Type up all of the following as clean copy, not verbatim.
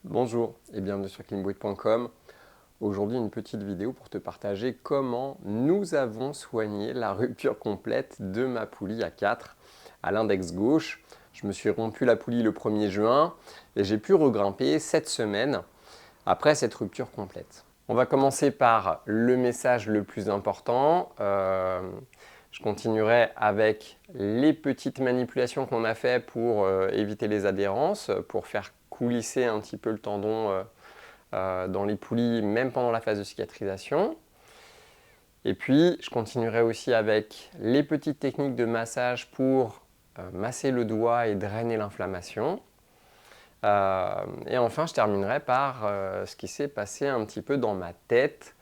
Bonjour et bienvenue sur cleanbreak.com. Aujourd'hui, une petite vidéo pour te partager comment nous avons soigné la rupture complète de ma poulie à 4 à l'index gauche. Je me suis rompu la poulie le 1er juin et j'ai pu regrimper cette semaine après cette rupture complète. On va commencer par le message le plus important. Je continuerai avec les petites manipulations qu'on a fait pour éviter les adhérences, pour faire coulisser un petit peu le tendon dans les poulies, même pendant la phase de cicatrisation. Et puis, je continuerai aussi avec les petites techniques de massage pour masser le doigt et drainer l'inflammation. Et enfin, je terminerai par ce qui s'est passé un petit peu dans ma tête,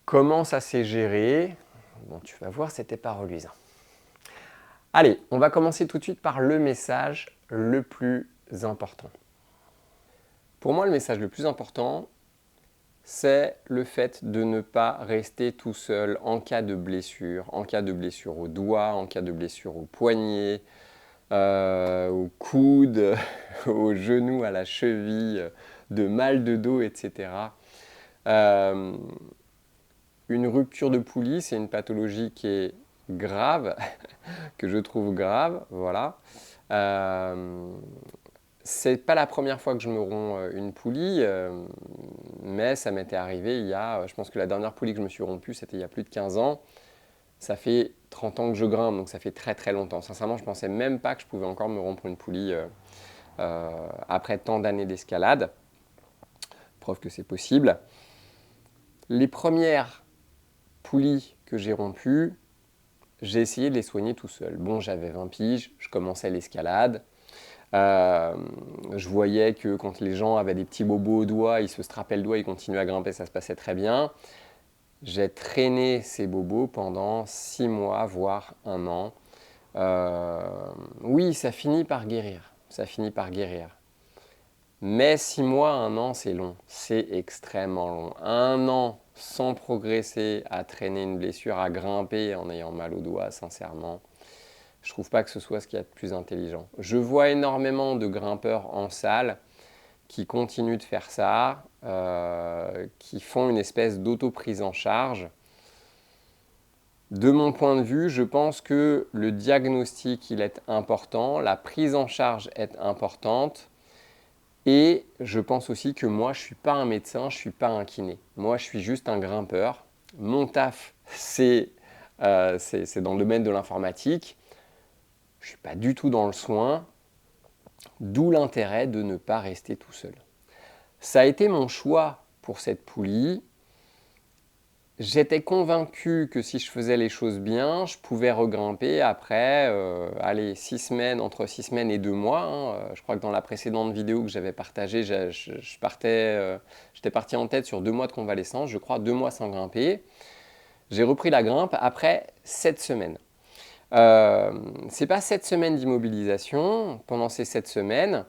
comment ça s'est géré. Bon, tu vas voir, c'était pas reluisant. Allez, on va commencer tout de suite par le message le plus important. Pour moi, le message le plus important, c'est le fait de ne pas rester tout seul en cas de blessure au doigt, en cas de blessure au poignet, au coude, au genou, à la cheville, de mal de dos, etc. Une rupture de poulie, c'est une pathologie qui est grave, que je trouve grave, voilà. C'est pas la première fois que je me romps une poulie, mais ça m'était arrivé il y a, je pense que la dernière poulie que je me suis rompue, c'était il y a plus de 15 ans. Ça fait 30 ans que je grimpe, donc ça fait très très longtemps. Sincèrement, je pensais même pas que je pouvais encore me rompre une poulie après tant d'années d'escalade. Preuve que c'est possible. Les premières poulies que j'ai rompues, j'ai essayé de les soigner tout seul. Bon, j'avais 20 piges, je commençais l'escalade. Je voyais que quand les gens avaient des petits bobos au doigt, ils se strappaient le doigt, ils continuaient à grimper, ça se passait très bien. J'ai traîné ces bobos pendant 6 mois, voire 1 an. Oui, ça finit par guérir. Ça finit par guérir. Mais 6 mois, 1 an, c'est long. C'est extrêmement long. 1 an sans progresser, à traîner une blessure, à grimper en ayant mal au doigt, sincèrement, je ne trouve pas que ce soit ce qu'il y a de plus intelligent. Je vois énormément de grimpeurs en salle qui continuent de faire ça, qui font une espèce d'auto-prise en charge. De mon point de vue, je pense que le diagnostic il est important, la prise en charge est importante, et je pense aussi que moi, je ne suis pas un médecin, je ne suis pas un kiné. Moi, je suis juste un grimpeur. Mon taf, c'est dans le domaine de l'informatique. Je ne suis pas du tout dans le soin, d'où l'intérêt de ne pas rester tout seul. Ça a été mon choix pour cette poulie. J'étais convaincu que si je faisais les choses bien, je pouvais regrimper après, allez, 6 semaines, entre 6 semaines et 2 mois. Je crois que dans la précédente vidéo que j'avais partagée, j'étais parti en tête sur 2 mois de convalescence, je crois 2 mois sans grimper. J'ai repris la grimpe après 7 semaines. C'est pas 7 semaines d'immobilisation. Pendant ces 7 semaines,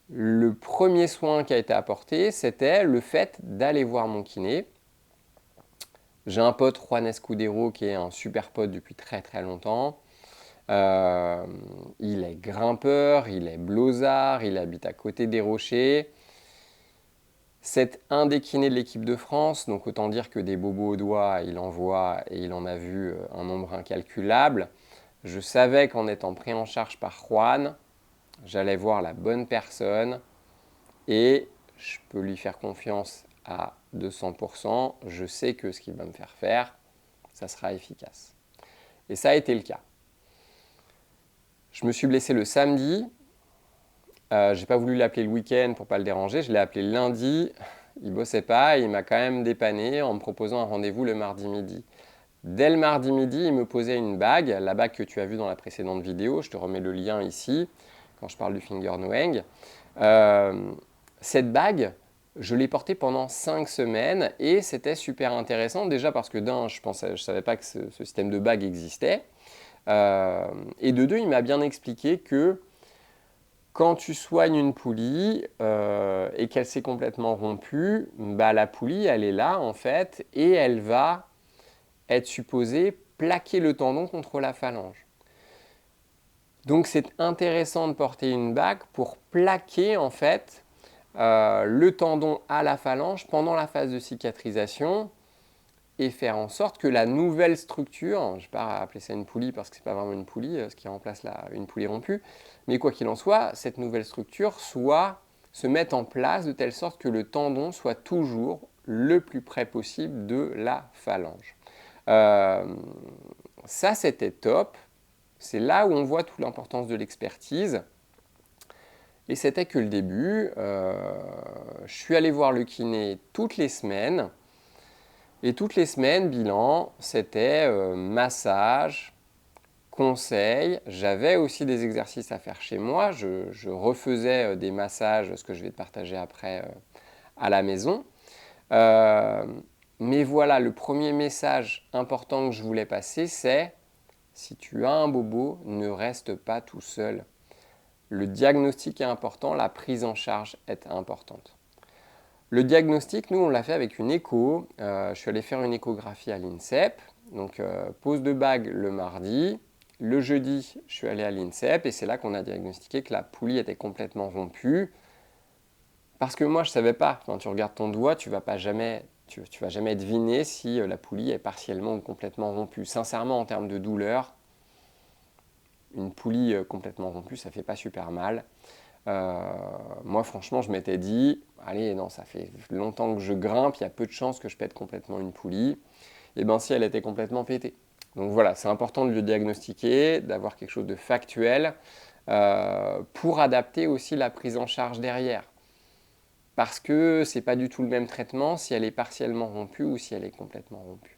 le premier soin qui a été apporté, c'était le fait d'aller voir mon kiné. J'ai un pote, Juan Escudero, qui est un super pote depuis très très longtemps. Il est grimpeur, il est blozard, il habite à côté des rochers. C'est un des kinés de l'équipe de France, donc autant dire que des bobos au doigt, il en voit et il en a vu un nombre incalculable. Je savais qu'en étant pris en charge par Juan, j'allais voir la bonne personne et je peux lui faire confiance à 200%. Je sais que ce qu'il va me faire, ça sera efficace. Et ça a été le cas. Je me suis blessé le samedi. Je n'ai pas voulu l'appeler le week-end pour ne pas le déranger. Je l'ai appelé le lundi. Il ne bossait pas et il m'a quand même dépanné en me proposant un rendez-vous le mardi midi. Dès le mardi midi, il me posait une bague, la bague que tu as vue dans la précédente vidéo. Je te remets le lien ici quand je parle du finger noeng. Cette bague, je l'ai portée pendant 5 semaines et c'était super intéressant. Déjà parce que d'un, je ne savais pas que ce système de bague existait. Et de deux, il m'a bien expliqué que quand tu soignes une poulie et qu'elle s'est complètement rompue, bah, la poulie, elle est là en fait et elle va être supposée plaquer le tendon contre la phalange. Donc c'est intéressant de porter une bague pour plaquer en fait le tendon à la phalange pendant la phase de cicatrisation et faire en sorte que la nouvelle structure, je ne vais pas appeler ça une poulie parce que ce n'est pas vraiment une poulie, ce qui remplace une poulie rompue, mais quoi qu'il en soit, cette nouvelle structure se mette en place de telle sorte que le tendon soit toujours le plus près possible de la phalange. Ça, c'était top. C'est là où on voit toute l'importance de l'expertise. Et c'était que le début. Je suis allé voir le kiné toutes les semaines. Et toutes les semaines, bilan, c'était massage, conseil. J'avais aussi des exercices à faire chez moi. Je refaisais des massages, ce que je vais te partager après à la maison. Mais voilà, le premier message important que je voulais passer, c'est si tu as un bobo, ne reste pas tout seul. Le diagnostic est important, la prise en charge est importante. Le diagnostic, nous, on l'a fait avec une écho. Je suis allé faire une échographie à l'INSEP. Donc, pose de bague le mardi. Le jeudi, je suis allé à l'INSEP et c'est là qu'on a diagnostiqué que la poulie était complètement rompue. Parce que moi, je ne savais pas. Quand tu regardes ton doigt, tu ne vas jamais deviner si la poulie est partiellement ou complètement rompue. Sincèrement, en termes de douleur, une poulie complètement rompue, ça ne fait pas super mal. Moi, franchement, je m'étais dit, allez, non, ça fait longtemps que je grimpe, il y a peu de chances que je pète complètement une poulie. Et bien, si elle était complètement pétée. Donc voilà, c'est important de le diagnostiquer, d'avoir quelque chose de factuel pour adapter aussi la prise en charge derrière. Parce que ce n'est pas du tout le même traitement si elle est partiellement rompue ou si elle est complètement rompue.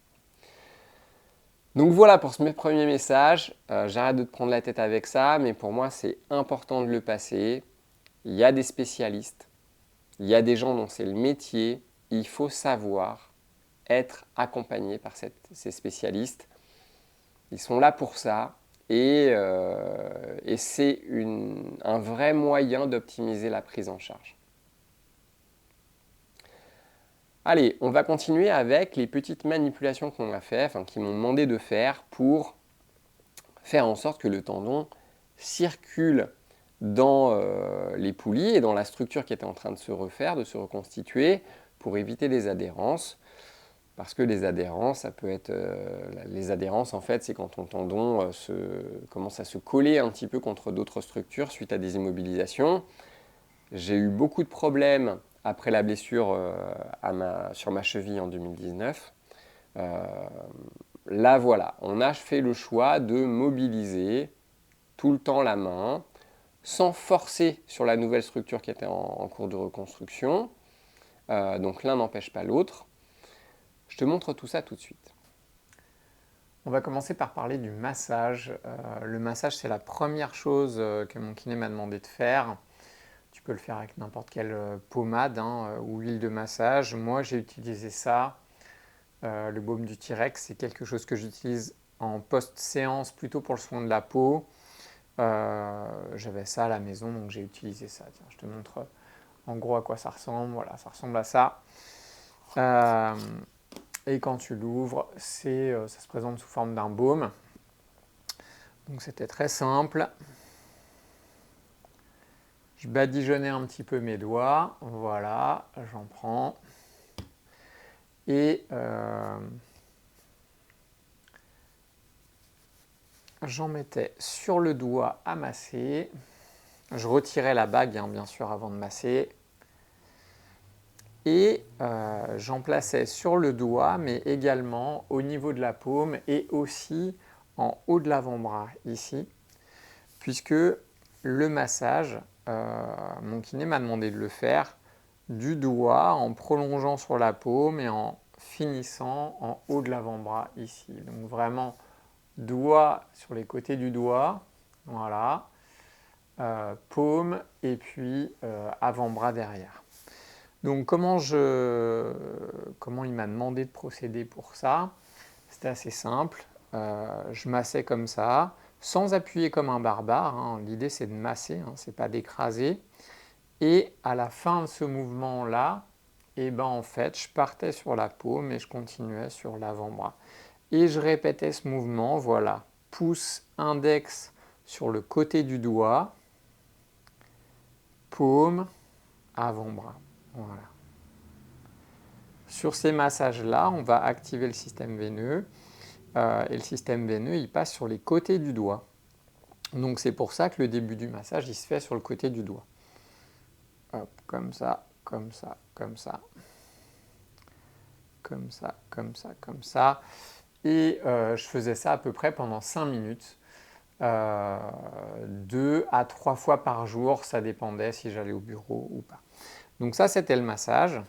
Donc voilà pour ce premier message. J'arrête de te prendre la tête avec ça, mais pour moi, c'est important de le passer. Il y a des spécialistes, il y a des gens dont c'est le métier. Il faut savoir être accompagné par ces spécialistes. Ils sont là pour ça et c'est un vrai moyen d'optimiser la prise en charge. Allez, on va continuer avec les petites manipulations qu'on a fait, qui m'ont demandé de faire pour faire en sorte que le tendon circule dans les poulies et dans la structure qui était en train de se refaire, de se reconstituer, pour éviter les adhérences. Parce que les adhérences, ça peut être... les adhérences, en fait, c'est quand ton tendon commence à se coller un petit peu contre d'autres structures suite à des immobilisations. J'ai eu beaucoup de problèmes après la blessure sur ma cheville en 2019. Là, voilà, on a fait le choix de mobiliser tout le temps la main, sans forcer sur la nouvelle structure qui était en cours de reconstruction. Donc l'un n'empêche pas l'autre. Je te montre tout ça tout de suite. On va commencer par parler du massage. Le massage, c'est la première chose que mon kiné m'a demandé de faire. Tu peux le faire avec n'importe quelle pommade ou huile de massage. Moi, j'ai utilisé ça. Le baume du T-Rex, c'est quelque chose que j'utilise en post-séance, plutôt pour le soin de la peau. J'avais ça à la maison, donc j'ai utilisé ça. Tiens, je te montre en gros à quoi ça ressemble. Voilà, ça ressemble à ça. Et quand tu l'ouvres, ça se présente sous forme d'un baume. Donc c'était très simple. Je badigeonnais un petit peu mes doigts. Voilà, j'en prends. Et j'en mettais sur le doigt à masser. Je retirais la bague, bien sûr, avant de masser. Et j'en plaçais sur le doigt, mais également au niveau de la paume et aussi en haut de l'avant-bras, ici. Puisque le massage, mon kiné m'a demandé de le faire du doigt en prolongeant sur la paume et en finissant en haut de l'avant-bras ici. Donc vraiment doigt sur les côtés du doigt, voilà, paume et puis avant-bras derrière. Donc comment il m'a demandé de procéder pour ça? C'était assez simple. Je massais comme ça, sans appuyer comme un barbare. L'idée c'est de masser, c'est pas d'écraser. Et à la fin de ce mouvement-là, en fait, je partais sur la paume et je continuais sur l'avant-bras. Et je répétais ce mouvement, voilà, pouce, index sur le côté du doigt, paume, avant-bras. Voilà. Sur ces massages-là, on va activer le système veineux. Et le système veineux, il passe sur les côtés du doigt. Donc c'est pour ça que le début du massage, il se fait sur le côté du doigt. Hop, comme ça, comme ça, comme ça. Comme ça, comme ça, comme ça. Et je faisais ça à peu près pendant 5 minutes. 2 à 3 fois par jour, ça dépendait si j'allais au bureau ou pas. Donc ça, c'était le massage.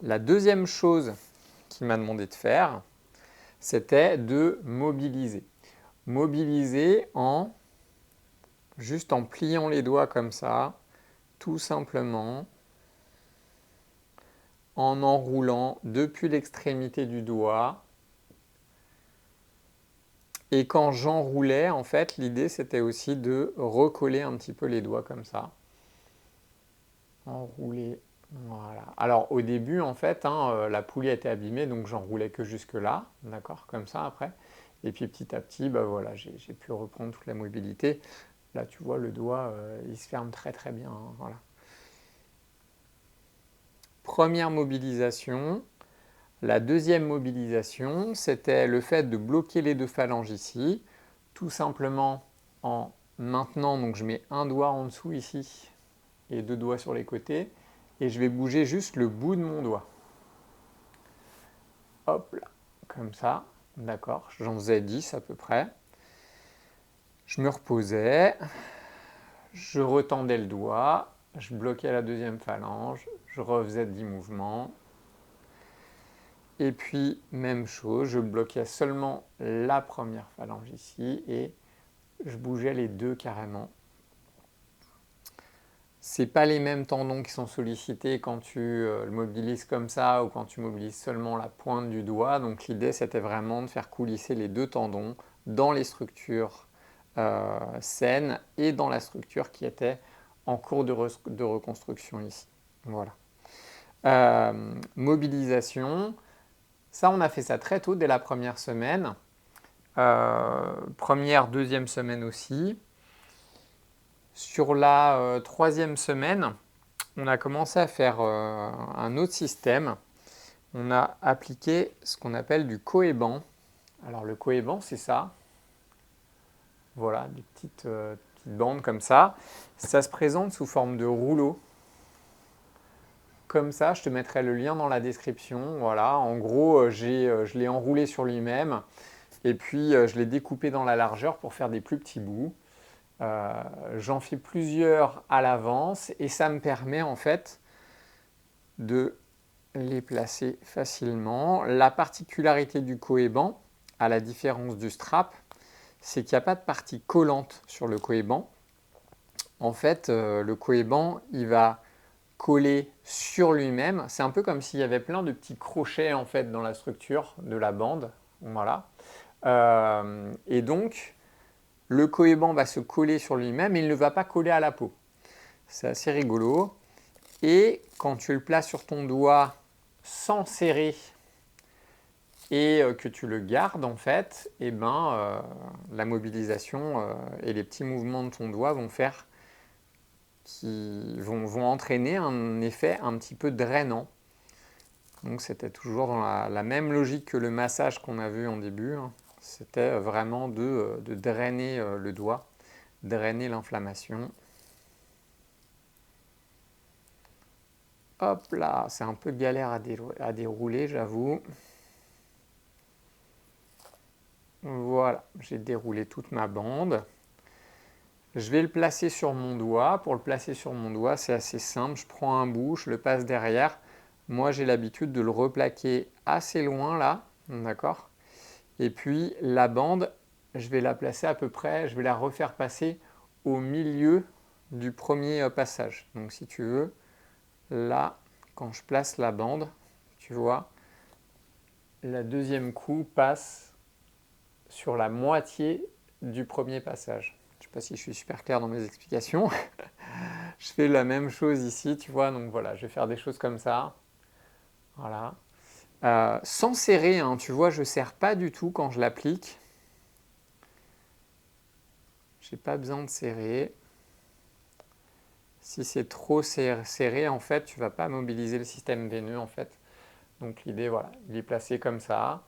La deuxième chose qu'il m'a demandé de faire, c'était de mobiliser. Mobiliser juste en pliant les doigts comme ça, tout simplement, en enroulant depuis l'extrémité du doigt. Et quand j'enroulais, en fait, l'idée c'était aussi de recoller un petit peu les doigts comme ça. Enrouler, voilà. Alors au début, en fait, la poulie était abîmée, donc j'enroulais que jusque là, d'accord, comme ça après. Et puis petit à petit, bah voilà, j'ai pu reprendre toute la mobilité. Là, tu vois, le doigt, il se ferme très très bien, hein, voilà. Première mobilisation. La deuxième mobilisation, c'était le fait de bloquer les deux phalanges ici, tout simplement en maintenant, donc je mets un doigt en dessous ici et 2 doigts sur les côtés, et je vais bouger juste le bout de mon doigt. Hop là, comme ça, d'accord, j'en faisais 10 à peu près. Je me reposais, je retendais le doigt, je bloquais la deuxième phalange, je refaisais 10 mouvements. Et puis, même chose, je bloquais seulement la première phalange ici et je bougeais les deux carrément. Ce n'est pas les mêmes tendons qui sont sollicités quand tu le mobilises comme ça ou quand tu mobilises seulement la pointe du doigt. Donc l'idée, c'était vraiment de faire coulisser les deux tendons dans les structures saines et dans la structure qui était en cours de reconstruction ici. Voilà. Mobilisation. Ça, on a fait ça très tôt, dès la première semaine. Première, deuxième semaine aussi. Sur la troisième semaine, on a commencé à faire un autre système. On a appliqué ce qu'on appelle du cohéban. Alors le cohéban, c'est ça. Voilà, des petites bandes comme ça. Ça se présente sous forme de rouleau. Comme ça, je te mettrai le lien dans la description. Voilà, en gros, je l'ai enroulé sur lui-même. Et puis, je l'ai découpé dans la largeur pour faire des plus petits bouts. J'en fais plusieurs à l'avance et ça me permet en fait de les placer facilement. La particularité du cohéban, à la différence du strap, c'est qu'il n'y a pas de partie collante sur le cohéban. En fait, le cohéban, il va coller sur lui-même. C'est un peu comme s'il y avait plein de petits crochets en fait dans la structure de la bande. Voilà. Et donc, le cohéban va se coller sur lui-même, mais il ne va pas coller à la peau. C'est assez rigolo. Et quand tu le places sur ton doigt sans serrer et que tu le gardes, en fait, eh ben, la mobilisation et les petits mouvements de ton doigt vont faire vont entraîner un effet un petit peu drainant. Donc c'était toujours dans la même logique que le massage qu'on a vu en début. Hein. C'était vraiment de drainer le doigt, drainer l'inflammation. Hop là, c'est un peu galère à dérouler, j'avoue. Voilà, j'ai déroulé toute ma bande. Je vais le placer sur mon doigt. Pour le placer sur mon doigt, c'est assez simple. Je prends un bout, je le passe derrière. Moi, j'ai l'habitude de le replaquer assez loin là, d'accord? Et puis la bande, je vais la placer à peu près, je vais la refaire passer au milieu du premier passage. Donc si tu veux, là, quand je place la bande, tu vois, la deuxième coup passe sur la moitié du premier passage. Je ne sais pas si je suis super clair dans mes explications. Je fais la même chose ici, tu vois, donc voilà, je vais faire des choses comme ça. Voilà. Sans serrer, hein, tu vois, je ne serre pas du tout quand je l'applique. Je n'ai pas besoin de serrer. Si c'est trop serré, en fait, tu ne vas pas mobiliser le système veineux, en fait. Donc l'idée, voilà, il est placé comme ça.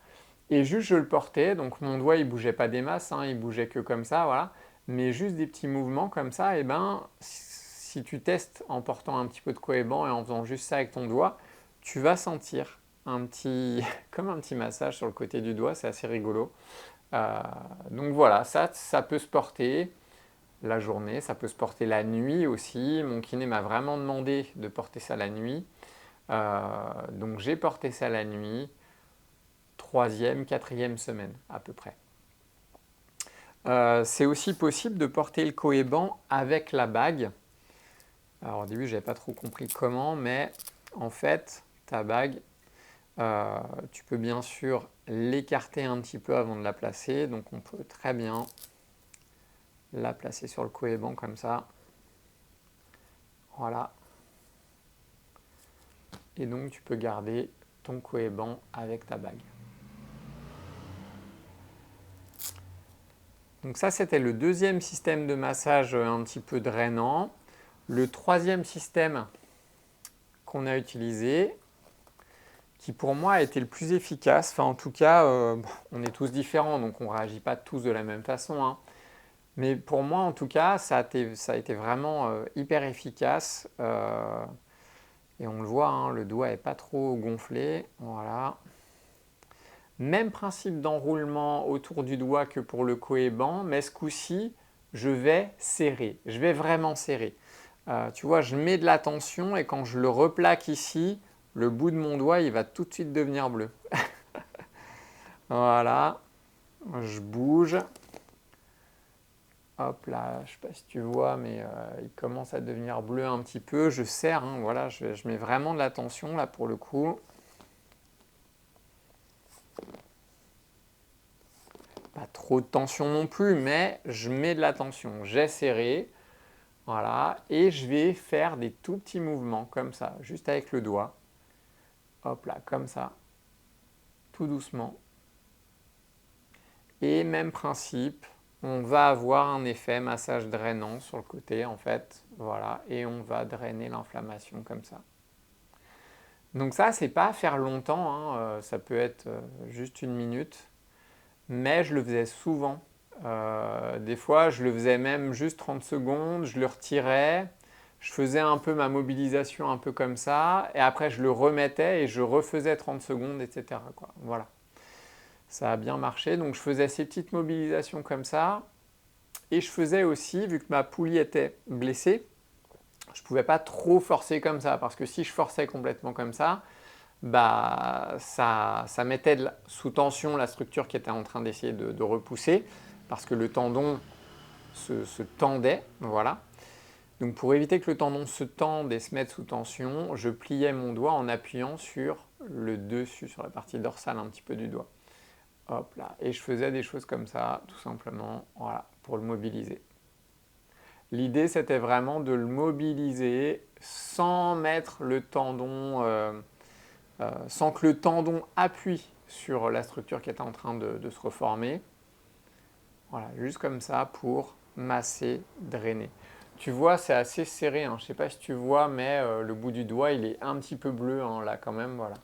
Et juste, je le portais, donc mon doigt, il ne bougeait pas des masses, hein, il bougeait que comme ça, voilà. Mais juste des petits mouvements comme ça, et ben, si tu testes en portant un petit peu de cohéban et en faisant juste ça avec ton doigt, tu vas sentir un petit, comme un petit massage sur le côté du doigt, c'est assez rigolo. Donc voilà, ça peut se porter la journée, ça peut se porter la nuit aussi. Mon kiné m'a vraiment demandé de porter ça la nuit. Donc j'ai porté ça la nuit, 3e, 4e semaine à peu près. C'est aussi possible de porter le cohéban avec la bague. Alors au début, je n'avais pas trop compris comment, mais en fait, ta bague, tu peux bien sûr l'écarter un petit peu avant de la placer. Donc on peut très bien la placer sur le cohéban comme ça. Voilà. Et donc tu peux garder ton cohéban avec ta bague. Donc ça, c'était le deuxième système de massage un petit peu drainant. Le troisième système qu'on a utilisé, qui pour moi a été le plus efficace, enfin en tout cas, on est tous différents, donc on ne réagit pas tous de la même façon, hein. Mais pour moi, en tout cas, ça a été vraiment hyper efficace. Et on le voit, hein, le doigt n'est pas trop gonflé. Voilà. Même principe d'enroulement autour du doigt que pour le cohéban, mais ce coup-ci, je vais serrer. Je vais vraiment serrer. Tu vois, je mets de la tension et quand je le replaque ici, le bout de mon doigt, il va tout de suite devenir bleu. Voilà. Je bouge. Hop là, je ne sais pas si tu vois, mais il commence à devenir bleu un petit peu. Je serre, hein, voilà, je mets vraiment de la tension là pour le coup. Pas trop de tension non plus, mais je mets de la tension. J'ai serré, voilà, et je vais faire des tout petits mouvements comme ça, juste avec le doigt. Hop là, comme ça, tout doucement. Et même principe, on va avoir un effet massage drainant sur le côté en fait, voilà, et on va drainer l'inflammation comme ça. Donc ça, c'est pas à faire longtemps, hein, ça peut être juste 1 minute, mais je le faisais souvent. Des fois, je le faisais même juste 30 secondes, je le retirais, je faisais un peu ma mobilisation un peu comme ça, et après je le remettais et je refaisais 30 secondes, etc., quoi. Voilà. Ça a bien marché, donc je faisais ces petites mobilisations comme ça. Et je faisais aussi, vu que ma poulie était blessée, je ne pouvais pas trop forcer comme ça, parce que si je forçais complètement comme ça, bah, ça mettait sous tension la structure qui était en train d'essayer de repousser, parce que le tendon se tendait, voilà. Donc pour éviter que le tendon se tende et se mette sous tension, je pliais mon doigt en appuyant sur le dessus, sur la partie dorsale un petit peu du doigt. Hop là, et je faisais des choses comme ça, tout simplement, voilà, pour le mobiliser. L'idée, c'était vraiment de le mobiliser sans mettre le tendon, sans que le tendon appuie sur la structure qui était en train de se reformer. Voilà, juste comme ça pour masser, drainer. Tu vois, c'est assez serré, hein. Je ne sais pas si tu vois, mais le bout du doigt, il est un petit peu bleu, hein, là quand même, voilà.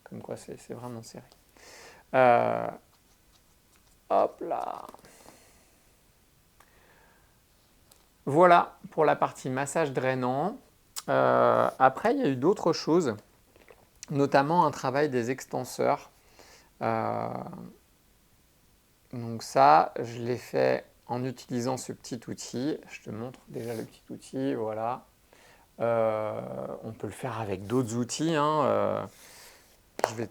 Comme quoi, c'est vraiment serré. Hop là. Voilà pour la partie massage drainant. Après, il y a eu d'autres choses, notamment un travail des extenseurs. Donc ça, je l'ai fait en utilisant ce petit outil. Je te montre déjà le petit outil, voilà. On peut le faire avec d'autres outils, hein. Je peux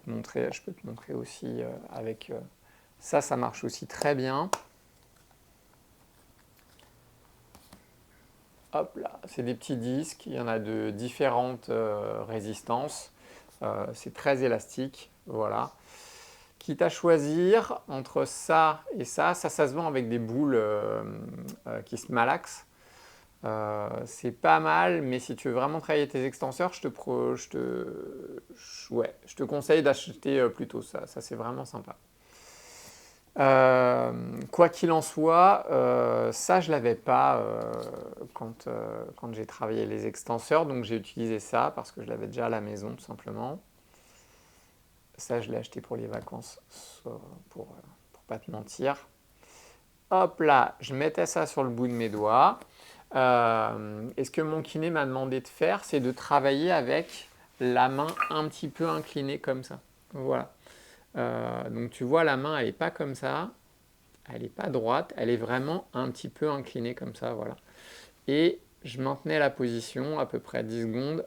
te montrer aussi avec ça, ça marche aussi très bien. Hop là, c'est des petits disques, il y en a de différentes résistances. C'est très élastique, voilà. Quitte à choisir entre ça et ça se vend avec des boules qui se malaxent. C'est pas mal, mais si tu veux vraiment travailler tes extenseurs, je te conseille d'acheter plutôt ça. Ça, c'est vraiment sympa. Quoi qu'il en soit, ça je ne l'avais pas quand j'ai travaillé les extenseurs, donc j'ai utilisé ça parce que je l'avais déjà à la maison tout simplement. Ça je l'ai acheté pour les vacances, pour pas te mentir. Hop là, je mettais ça sur le bout de mes doigts. Et ce que mon kiné m'a demandé de faire, c'est de travailler avec la main un petit peu inclinée comme ça. Voilà. Donc tu vois, la main, elle n'est pas comme ça, elle n'est pas droite, elle est vraiment un petit peu inclinée comme ça, voilà. Et je maintenais la position à peu près 10 secondes.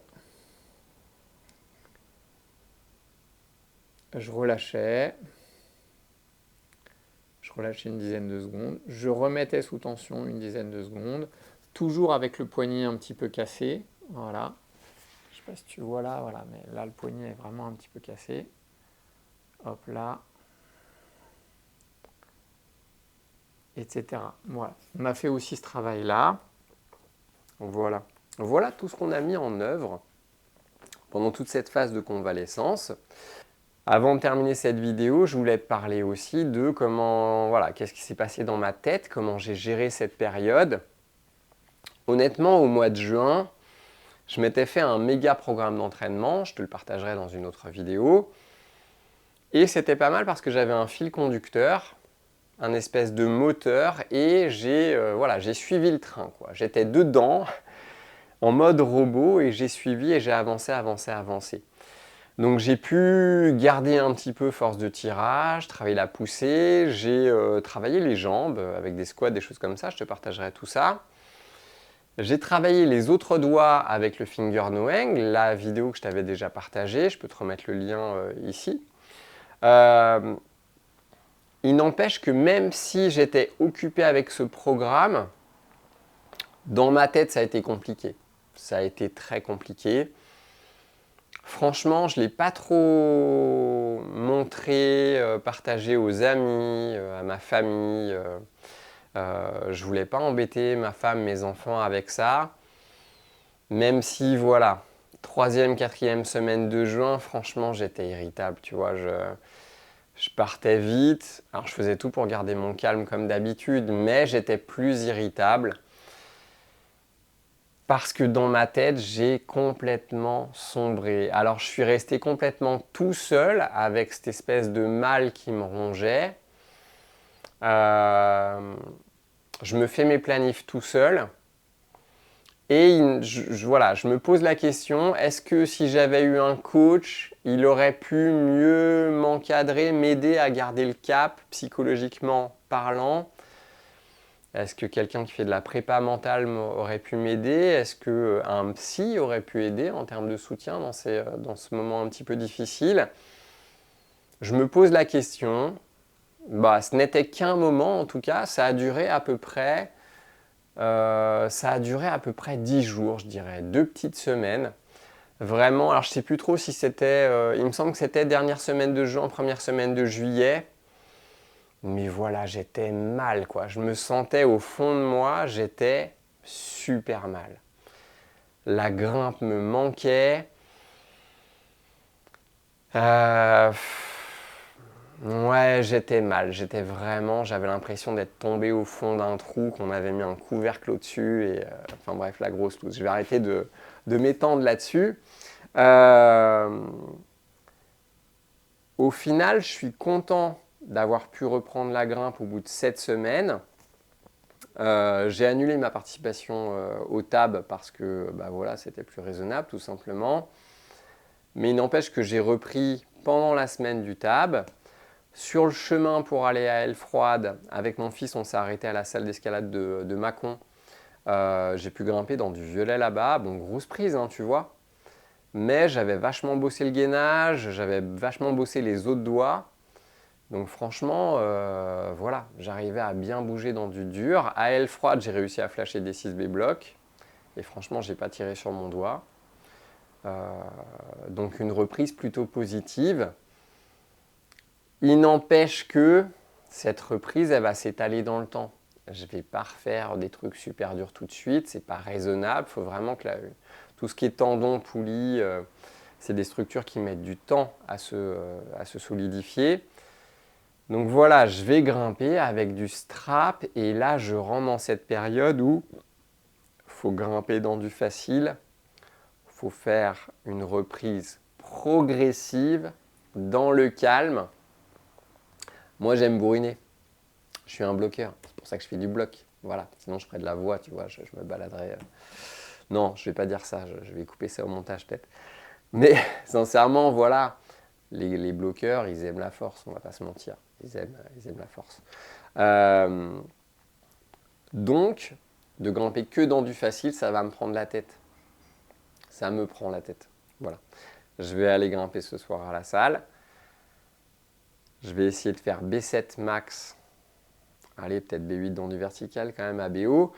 Je relâchais une dizaine de secondes. Je remettais sous tension une dizaine de secondes, toujours avec le poignet un petit peu cassé, voilà. Je ne sais pas si tu vois là, voilà, mais là le poignet est vraiment un petit peu cassé. Hop là. Etc. Voilà. On a fait aussi ce travail-là. Voilà. Voilà tout ce qu'on a mis en œuvre pendant toute cette phase de convalescence. Avant de terminer cette vidéo, je voulais te parler aussi de comment, voilà, qu'est-ce qui s'est passé dans ma tête, comment j'ai géré cette période. Honnêtement, au mois de juin, je m'étais fait un méga programme d'entraînement, je te le partagerai dans une autre vidéo. Et c'était pas mal parce que j'avais un fil conducteur, un espèce de moteur, et j'ai suivi le train, quoi. J'étais dedans, en mode robot, et j'ai suivi et j'ai avancé. Donc j'ai pu garder un petit peu force de tirage, travailler la poussée, j'ai travaillé les jambes avec des squats, des choses comme ça, je te partagerai tout ça. J'ai travaillé les autres doigts avec le finger knowing, la vidéo que je t'avais déjà partagée, je peux te remettre le lien ici. Il n'empêche que même si j'étais occupé avec ce programme, dans ma tête ça a été compliqué. Ça a été très compliqué. Franchement, je ne l'ai pas trop montré, partagé aux amis, à ma famille. Je ne voulais pas embêter ma femme, mes enfants avec ça. Même si, voilà, 3e, 4e semaine de juin, franchement, j'étais irritable, tu vois. Je partais vite. Alors, je faisais tout pour garder mon calme comme d'habitude, mais j'étais plus irritable. Parce que dans ma tête, j'ai complètement sombré. Alors, je suis resté complètement tout seul avec cette espèce de mal qui me rongeait. Je me fais mes planifs tout seul. Et voilà, je me pose la question, est-ce que si j'avais eu un coach, il aurait pu mieux m'encadrer, m'aider à garder le cap, psychologiquement parlant? Est-ce que quelqu'un qui fait de la prépa mentale aurait pu m'aider? Est-ce qu'un psy aurait pu aider en termes de soutien dans ce moment un petit peu difficile? Je me pose la question. Ce n'était qu'un moment en tout cas, ça a duré à peu près 10 jours, je dirais, 2 petites semaines. Vraiment, alors je ne sais plus trop si c'était, il me semble que c'était dernière semaine de juin, première semaine de juillet. Mais voilà, j'étais mal, quoi. Je me sentais au fond de moi, j'étais super mal. La grimpe me manquait. Ouais, j'étais mal. J'avais l'impression d'être tombé au fond d'un trou, qu'on avait mis un couvercle au-dessus. Et, enfin bref, la grosse loose. Je vais arrêter de m'étendre là-dessus. Au final, je suis content d'avoir pu reprendre la grimpe au bout de 7 semaines. J'ai annulé ma participation au TAB parce que voilà, c'était plus raisonnable tout simplement. Mais il n'empêche que j'ai repris pendant la semaine du TAB. Sur le chemin pour aller à Aile-Froide, avec mon fils, on s'est arrêté à la salle d'escalade de Mâcon. J'ai pu grimper dans du violet là-bas. Bon, grosse prise, hein, tu vois. Mais j'avais vachement bossé le gainage, j'avais vachement bossé les autres doigts. Donc franchement, voilà, j'arrivais à bien bouger dans du dur. À aile froide, j'ai réussi à flasher des 6B blocs. Et franchement, j'ai pas tiré sur mon doigt. Donc une reprise plutôt positive. Il n'empêche que cette reprise, elle va s'étaler dans le temps. Je ne vais pas refaire des trucs super durs tout de suite, c'est pas raisonnable. Il faut vraiment que tout ce qui est tendon, poulie, c'est des structures qui mettent du temps à se solidifier. Donc voilà, je vais grimper avec du strap et là, je rentre dans cette période où il faut grimper dans du facile, il faut faire une reprise progressive, dans le calme. Moi, j'aime bourriner. Je suis un bloqueur. C'est pour ça que je fais du bloc. Voilà. Sinon, je ferais de la voix, tu vois. Je me baladerais. Non, je ne vais pas dire ça. Je vais couper ça au montage, peut-être. Mais sincèrement, voilà. Les bloqueurs, ils aiment la force. On ne va pas se mentir. Ils aiment la force. Donc, de grimper que dans du facile, ça va me prendre la tête. Ça me prend la tête. Voilà. Je vais aller grimper ce soir à la salle. Je vais essayer de faire B7 max. Allez, peut-être B8 dans du vertical quand même à BO.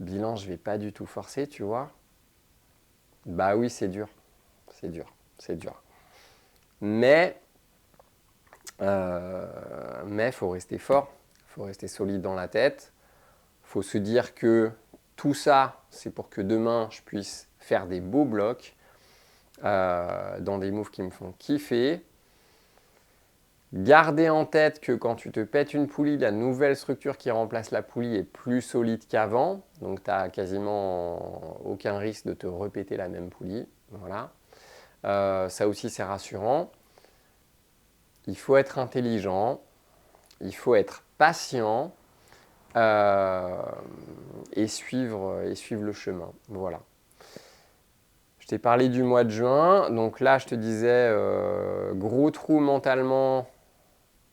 Bilan, je ne vais pas du tout forcer, tu vois. Bah oui, c'est dur. C'est dur. C'est dur. Mais il faut rester fort. Il faut rester solide dans la tête. Il faut se dire que tout ça, c'est pour que demain, je puisse faire des beaux blocs dans des moves qui me font kiffer. Gardez en tête que quand tu te pètes une poulie, la nouvelle structure qui remplace la poulie est plus solide qu'avant. Donc, tu n'as quasiment aucun risque de te repéter la même poulie. Voilà. Ça aussi, c'est rassurant. Il faut être intelligent. Il faut être patient et suivre le chemin. Voilà. Je t'ai parlé du mois de juin. Donc là, je te disais, gros trou mentalement.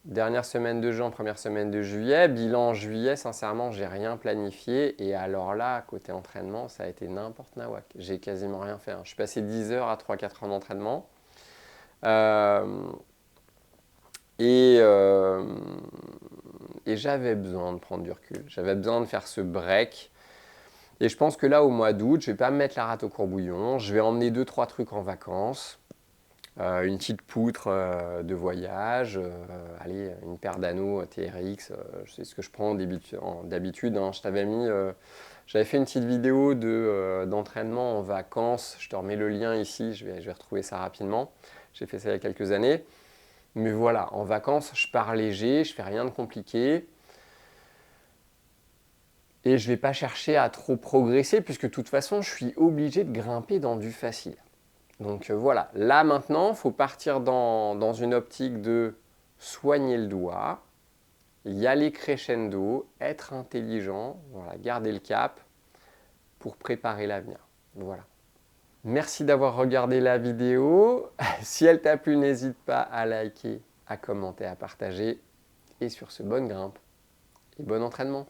Dernière semaine de juin, première semaine de juillet. Bilan en juillet, sincèrement, j'ai rien planifié. Et alors là, côté entraînement, ça a été n'importe nawak. J'ai quasiment rien fait. Je suis passé 10 heures à 3-4 heures d'entraînement. Et j'avais besoin de prendre du recul. J'avais besoin de faire ce break. Et je pense que là, au mois d'août, je ne vais pas me mettre la rate au courbouillon. Je vais emmener 2-3 trucs en vacances. Une petite poutre de voyage, allez, une paire d'anneaux TRX, c'est ce que je prends d'habitude. Je t'avais mis, j'avais fait une petite vidéo d'entraînement en vacances, je te remets le lien ici, je vais retrouver ça rapidement. J'ai fait ça il y a quelques années. Mais voilà, en vacances, je pars léger, je fais rien de compliqué. Et je ne vais pas chercher à trop progresser, puisque de toute façon, je suis obligé de grimper dans du facile. Donc voilà, là maintenant, il faut partir dans une optique de soigner le doigt, y aller crescendo, être intelligent, voilà, garder le cap pour préparer l'avenir. Voilà. Merci d'avoir regardé la vidéo. Si elle t'a plu, n'hésite pas à liker, à commenter, à partager. Et sur ce, bonne grimpe et bon entraînement.